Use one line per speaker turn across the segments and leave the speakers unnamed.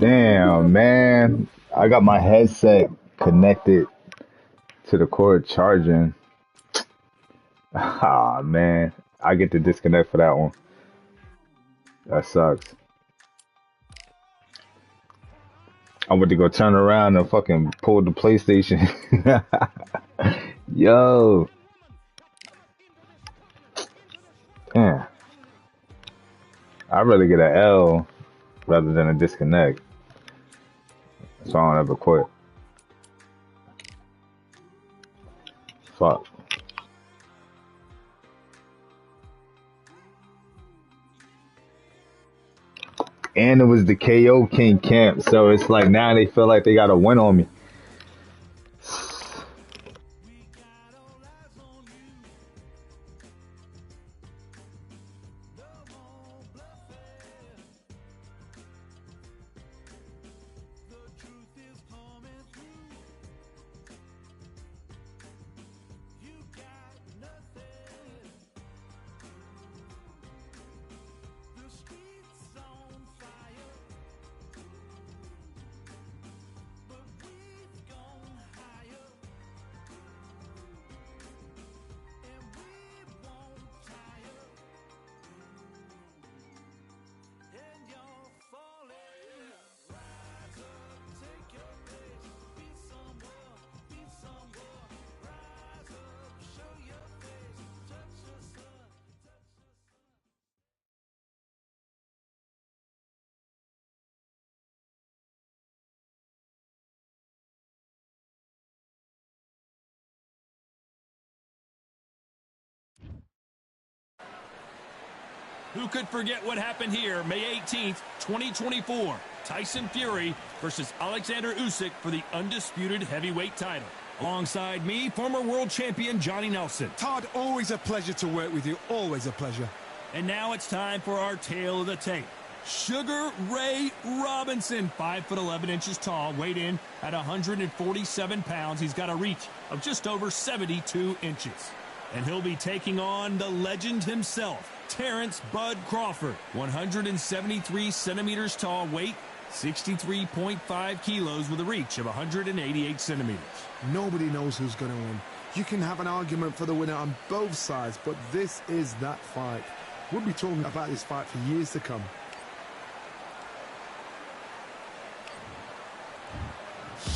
Damn, man. I got my headset connected to the cord charging. Ah, man. I get to disconnect for that one. That sucks. I went to go turn around and fucking pull the PlayStation. Yo. Damn. I'd rather get an L rather than a disconnect. So I don't ever quit. Fuck. And it was the KO King camp, so it's like now they feel like they got to win on me.
Who could forget what happened here May 18th, 2024? Tyson Fury versus Alexander Usyk for the undisputed heavyweight title. Alongside me, former world champion Johnny Nelson.
Todd, always a pleasure to work with you. Always a pleasure.
And now it's time for our tale of the tape. Sugar Ray Robinson, 5'11" tall, weighed in at 147 pounds. He's got a reach of just over 72 inches. And he'll be taking on the legend himself, Terrence Bud Crawford, 173 centimeters tall, weight 63.5 kilos with a reach of 188 centimeters.
Nobody knows who's going to win. You can have an argument for the winner on both sides, but this is that fight. We'll be talking about this fight for years to come.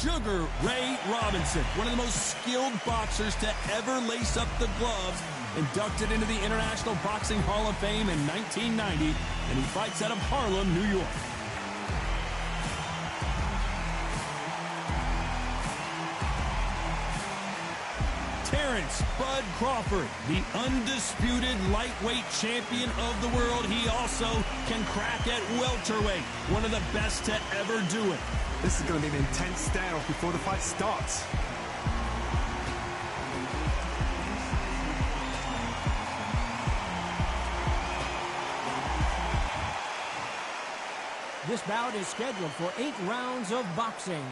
Sugar Ray Robinson, one of the most skilled boxers to ever lace up the gloves, inducted into the International Boxing Hall of Fame in 1990, and he fights out of Harlem, New York. Terrence Bud Crawford, the undisputed lightweight champion of the world. He also can crack at welterweight, one of the best to ever do it.
This is going to be an intense stare-off before the fight starts.
This bout is scheduled for 8 rounds of boxing.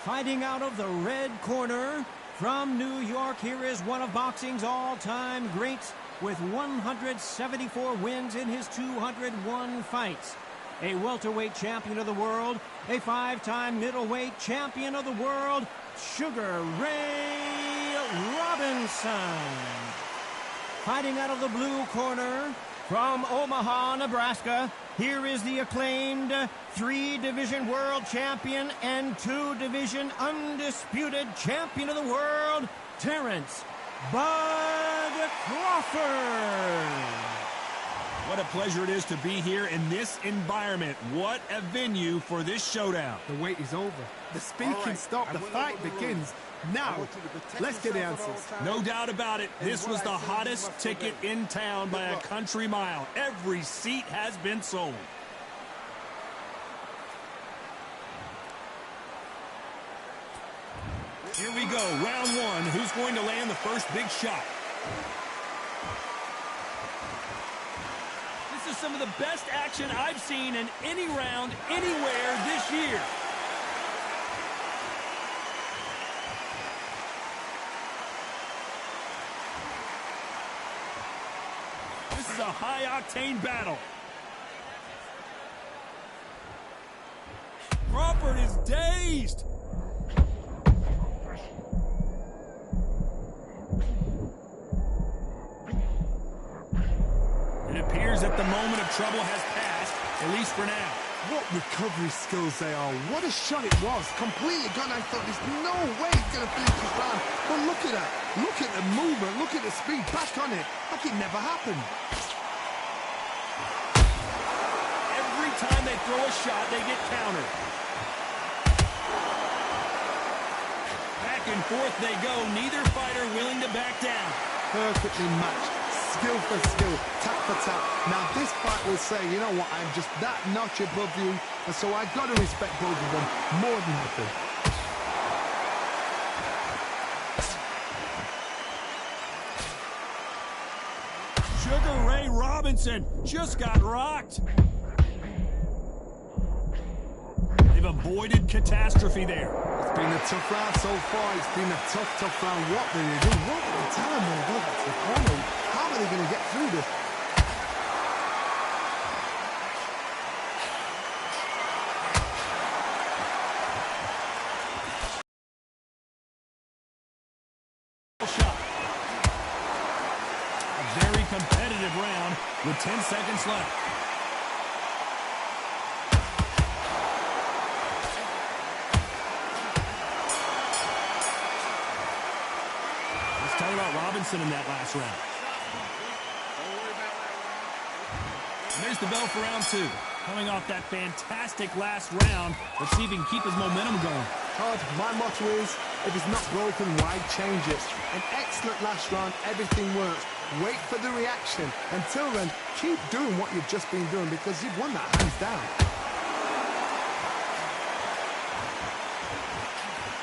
Fighting out of the red corner, from New York, here is one of boxing's all-time greats with 174 wins in his 201 fights. A welterweight champion of the world, a 5-time middleweight champion of the world, Sugar Ray Robinson. Fighting out of the blue corner, from Omaha, Nebraska, here is the acclaimed 3-division world champion and 2-division undisputed champion of the world, Terrence Bud Crawford.
What a pleasure it is to be here in this environment. What a venue for this showdown.
The wait is over. The speaking stopped. The fight begins. Now, let's get the answers.
No doubt about it. This was the hottest ticket in town by a country mile. Every seat has been sold. Here we go. Round 1. Who's going to land the first big shot? This is some of the best action I've seen in any round anywhere this year. This is a high-octane battle. squeezed. It appears that the moment of trouble has passed, at least for now.
What recovery skills they are. What a shot it was. Completely gone. I thought there's no way he's going to finish this round. But look at that. Look at the movement. Look at the speed. Back on it. Like it never happened.
Every time they throw a shot, they get countered. Back and forth they go. Neither fighter willing to back down.
Perfectly matched. Skill for skill, tap for tap. Now this fight will say, you know what, I'm just that notch above you, and so I've got to respect both of them more than nothing.
Sugar Ray Robinson just got rocked. They've avoided catastrophe there.
It's been a tough round so far. It's been a tough round. What did they do? What did they tell them? They go back to the corner. How are they going to get through this?
Shot. A very competitive round with 10 seconds left. Let's talk about Robinson in that last round. And there's the bell for round two. Coming off that fantastic last round, let's see if he can keep his momentum going.
Todd, my motto is, if it's not broken, why change it? An excellent last round, everything works. Wait for the reaction. Until then, keep doing what you've just been doing because you've won that hands down.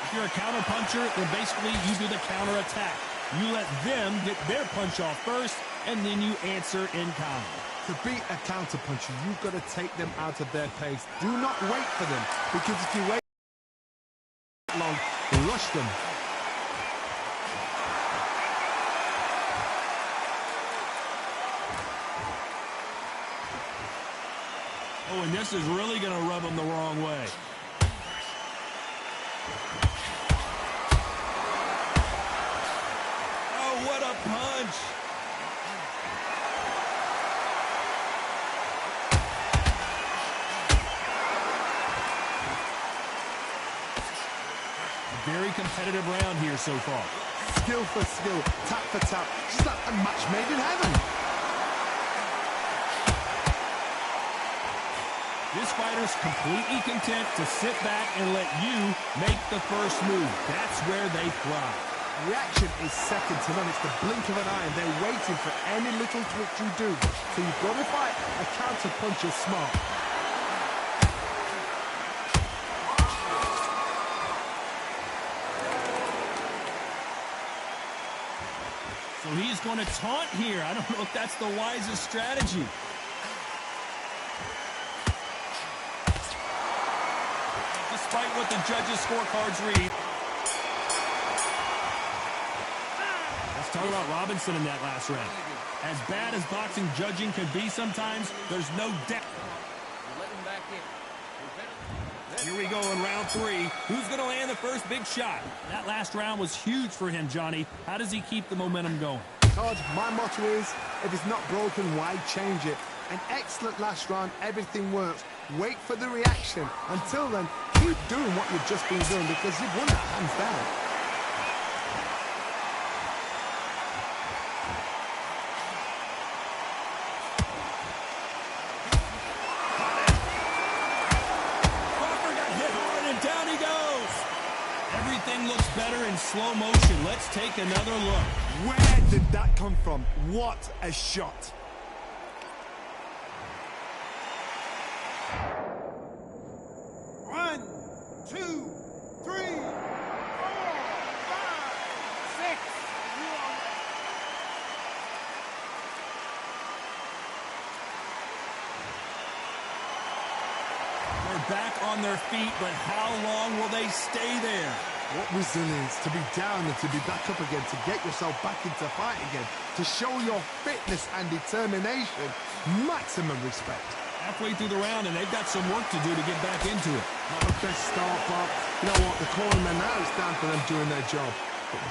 If you're a counter puncher, then basically you do the counter attack. You let them get their punch off first, and then you answer in kind.
To beat a counter puncher, you've got to take them out of their pace. Do not wait for them, because if you wait long, rush them.
Oh, and this is really going to rub them the wrong way. Oh, what a punch! Very competitive round here so far.
Skill for skill, tap for tap, just like a match made in heaven.
This fighter's completely content to sit back and let you make the first move. That's where they thrive.
Reaction is second to none. It's the blink of an eye, and they're waiting for any little twitch you do. So you've got to fight a counter puncher smart.
So he's going to taunt here. I don't know if that's the wisest strategy. Despite what the judges' scorecards read. Let's talk about Robinson in that last round. As bad as boxing judging can be sometimes, there's no doubt. Here we go in round three. Who's going to land the first big shot? That last round was huge for him, Johnny. How does he keep the momentum going?
Todd, my motto is, if it's not broken, why change it? An excellent last round, everything works. Wait for the reaction. Until then, keep doing what you've just been doing because you've won that hands down.
Looks better in slow motion. Let's take another look.
Where did that come from? What a shot.
One, two, three, 4, 5, 6.
They're back on their feet, but how long will they stay there?
What resilience to be down and to be back up again, to get yourself back into fight again, to show your fitness and determination. Maximum respect.
Halfway through the round, and they've got some work to do to get back into it.
Not the best start, but you know what? The cornermen now, it's down to them doing their job.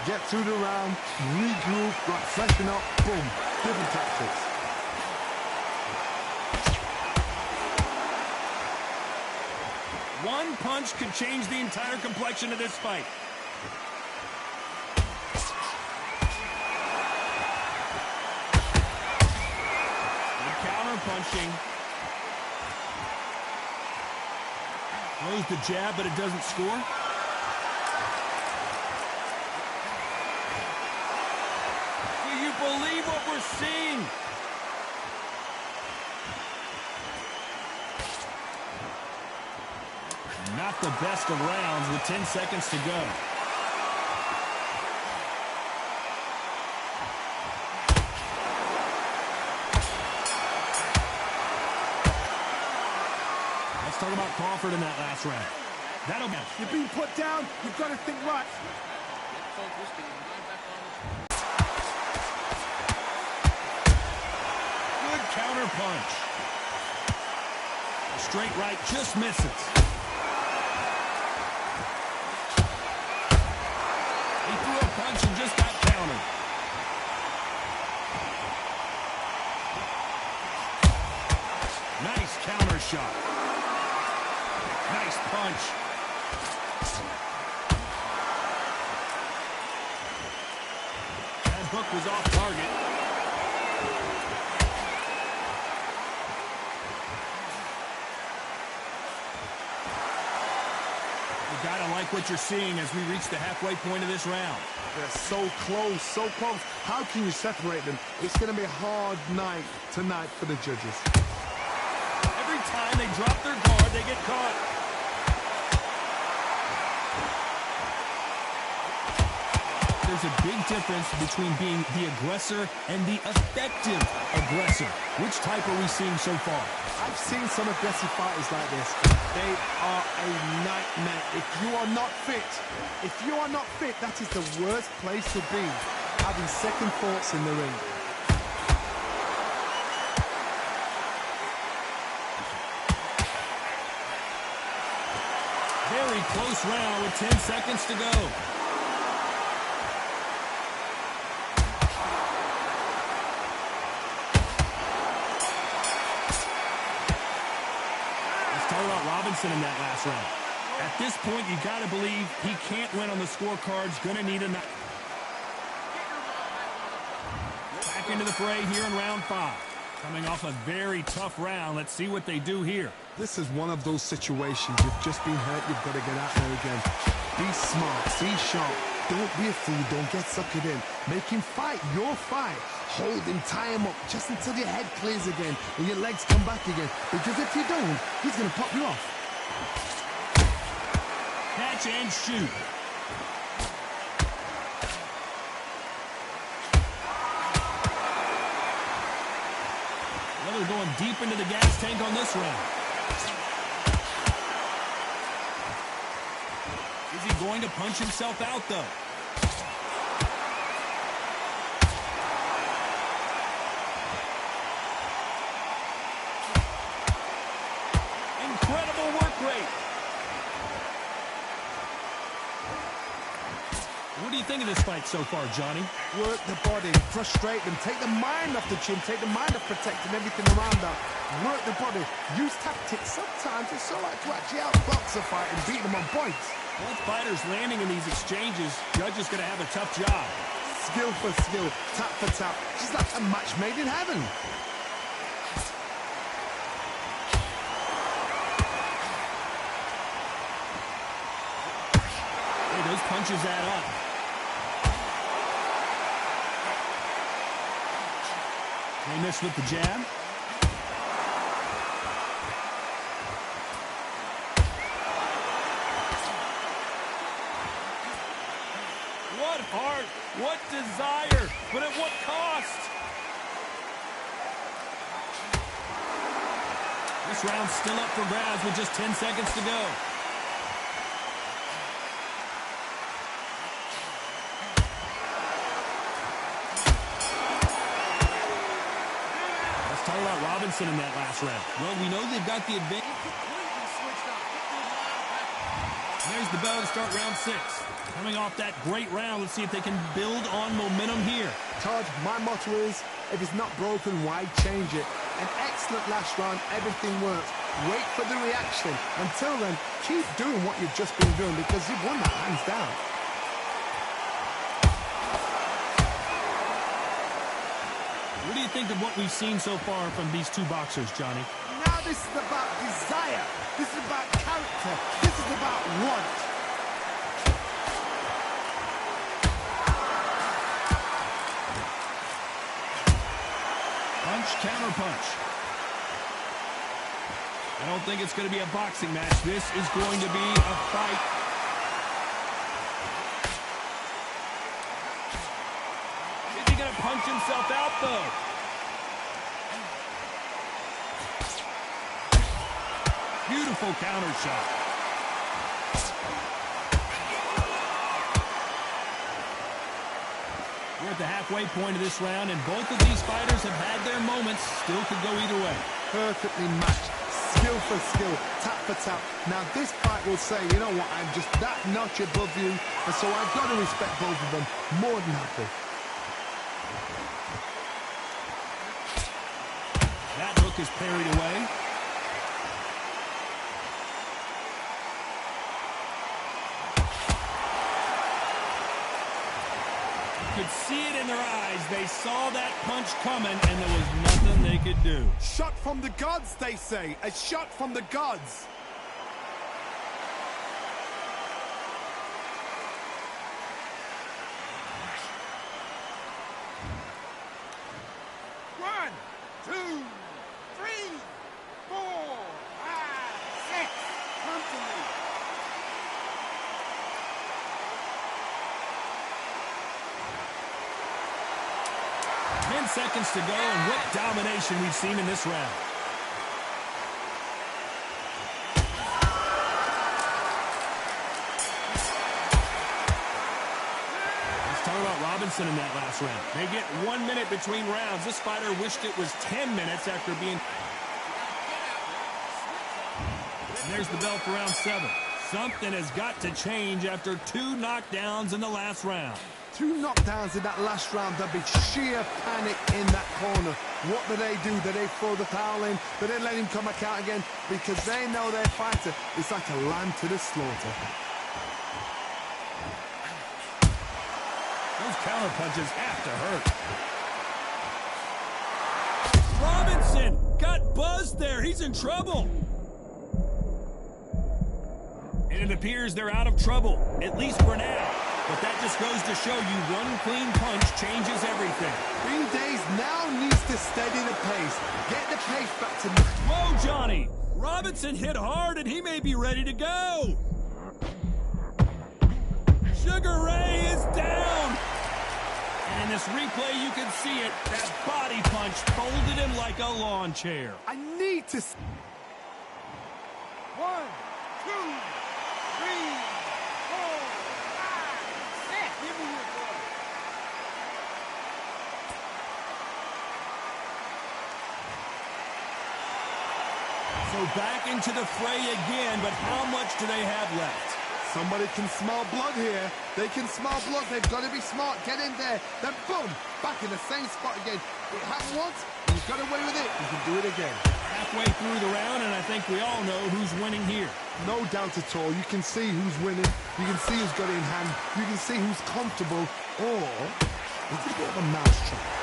Get through the round, regroup, right, freshen up, boom. Different tactics.
One punch could change the entire complexion of this fight. Good counter punching. Throws the jab, but it doesn't score. Do you believe what we're seeing? Not the best of rounds with 10 seconds to go. Let's talk about Crawford in that last round. That'll be.
You're being put down, you've got to think right.
Good counter punch. Straight right just misses. He threw a punch and just got countered. Nice counter shot. Nice punch. That hook was off target. You gotta like what you're seeing as we reach the halfway point of this round.
They're so close, so close. How can you separate them? It's going to be a hard night tonight for the judges.
Every time they drop their guard, they get caught. There's a big difference between being the aggressor and the effective aggressor. Which type are we seeing so far?
I've seen some aggressive fighters like this. They are a nightmare. If you are not fit, that is the worst place to be. Having second thoughts in the ring.
Very close round with 10 seconds to go. Robinson in that last round. At this point, you got to believe he can't win on the scorecards. Going to need a knock. Back into the fray here in round 5. Coming off a very tough round. Let's see what they do here.
This is one of those situations. You've just been hurt. You've got to get out there again. Be smart. Be sharp. Don't be a fool. Don't get suckered in. Make him fight your fight. Hold him, tie him up, just until your head clears again and your legs come back again. Because if you don't, he's going to pop you off.
Catch and shoot. Well, they're going deep into the gas tank on this round. Is he going to punch himself out, though? Incredible work rate. What do you think of this fight so far, Johnny?
Work the body, frustrate them, take the mind off the chin, take the mind off protecting everything around that. Work the body, use tactics. Sometimes it's all right to actually outbox a fight and beat them on points.
Both fighters landing in these exchanges. Judge is going to have a tough job.
Skill for skill, tap for tap. Just like a match made in heaven.
Hey, those punches add up. They missed with the jab. What heart, what desire, but at what cost? This round's still up for grabs with just 10 seconds to go. Let's talk about Robinson in that last round? Well, we know they've got the advantage. There's the bell to start round 6. Coming off that great round, let's see if they can build on momentum here.
Todd, my motto is, if it's not broken, why change it? An excellent last round, everything works. Wait for the reaction. Until then, keep doing what you've just been doing because you've won that hands down.
What do you think of what we've seen so far from these two boxers, Johnny?
Now this is about desire. This is about character. This is about want.
Punch, counter punch. I don't think it's going to be a boxing match. This is going to be a fight. Is he going to punch himself out, though? Beautiful counter shot. We're at the halfway point of this round, and both of these fighters have had their moments. Still could go either way.
Perfectly matched. Skill for skill, tap for tap. Now this fight will say, you know what, I'm just that notch above you, and so I've got to respect both of them. More than happy.
That hook is parried away. You could see it in their eyes. They saw that punch coming, and there was nothing they could do.
Shot from the gods, they say. A shot from the gods.
One, two, three, 4, 5, 6. Come to me.
10 seconds to go, and what domination we've seen in this round. Let's talk about Robinson in that last round. They get 1 minute between rounds. This fighter wished it was 10 minutes after being... And there's the bell for round 7. Something has got to change after 2 knockdowns in the last round.
2 knockdowns in that last round. There'll be sheer panic in that corner. What do? Do they throw the towel in? Do they let him come back out again? Because they know their fighter is like a lamb to the slaughter.
Those counter punches have to hurt. Robinson got buzzed there. He's in trouble. And it appears they're out of trouble, at least for now. But that just goes to show you one clean punch changes everything.
Green Days now needs to steady the pace. Get the pace back to...
Whoa, Johnny! Robinson hit hard and he may be ready to go. Sugar Ray is down. And in this replay, you can see it. That body punch folded him like a lawn chair.
I need to...
1, 2, 3, 4, 5, 6. Give me your boy.
So back into the fray again, but how much do they have left?
Somebody can smell blood here. They can smell blood. They've got to be smart. Get in there. Then boom, back in the same spot again. It happened once, and he's got away with it. He can do it again.
Halfway through the round, and I think we all know who's winning here.
No doubt at all. You can see who's winning. You can see who's got it in hand. You can see who's comfortable. Or it's a bit of a mousetrap.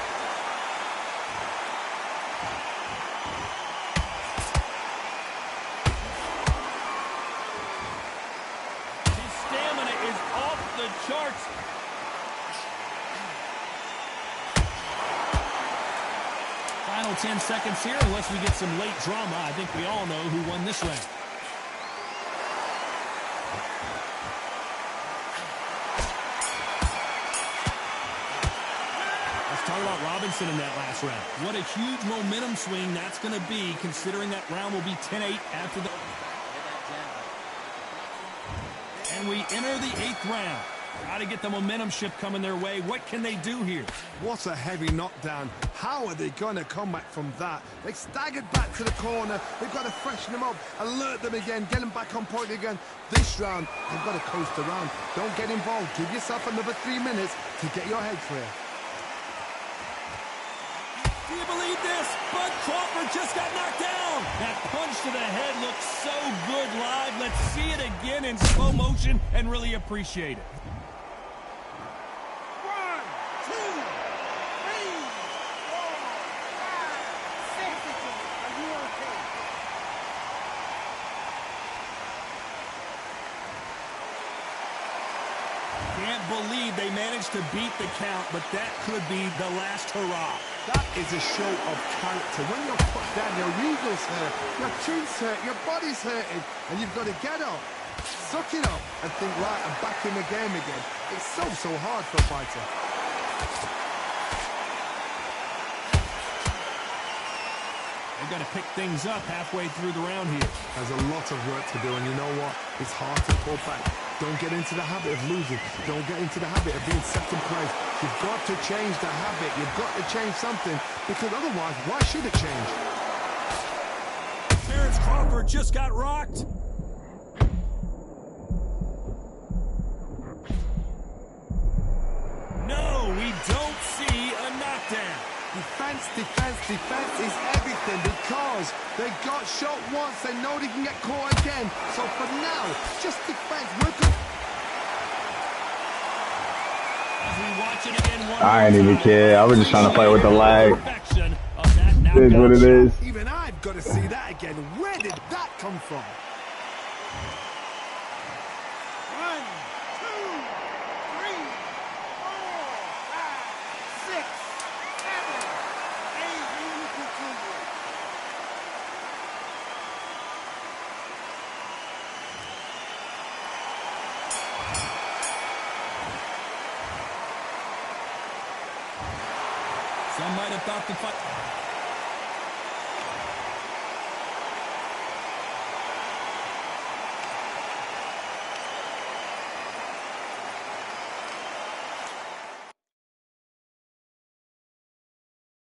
His stamina is off the charts. Final 10 seconds here, unless we get some late drama. I think we all know who won this round. Let's talk about Robinson in that last round. What a huge momentum swing that's going to be, considering that round will be 10-8 after the... And we enter the 8th round. Got to get the momentum shift coming their way. What can they do here?
What a heavy knockdown. How are they going to come back from that? They staggered back to the corner. They've got to freshen them up, alert them again, get them back on point again. This round, they've got to coast around. Don't get involved. Give yourself another 3 minutes to get your head clear.
Do you believe this? Bud Crawford just got knocked down. That punch to the head looks so good live. Let's see it again in slow motion and really appreciate it.
1, 2, 3, 4, 5, 6. Are you okay?
Can't believe they managed to beat the count, but that could be the last hurrah.
That is a show of character. When you're put down, your eagles hurt, your chin's hurt, your body's hurting, and you've got to get up, suck it up, and think, right, I'm back in the game again. It's so hard for a fighter.
They've got to pick things up halfway through the round here.
There's a lot of work to do, and you know what? It's hard to pull back. Don't get into the habit of losing. Don't get into the habit of being second place. You've got to change the habit. You've got to change something, because otherwise, why should it change?
Terrence Crawford just got rocked. No, we don't see a knockdown.
Defense, defense, defense is everything, because they got shot once, they know they can get caught again. So for now, just defense.
As we watch it again,
I ain't even care. I was just trying to play with the lag.
Perfection of that
It is what it is.
Even I've got to see that again. Where did that come from?
1, 2, 3, 4, 5, 6, 7, 8. You continue.
Some might have thought the fight.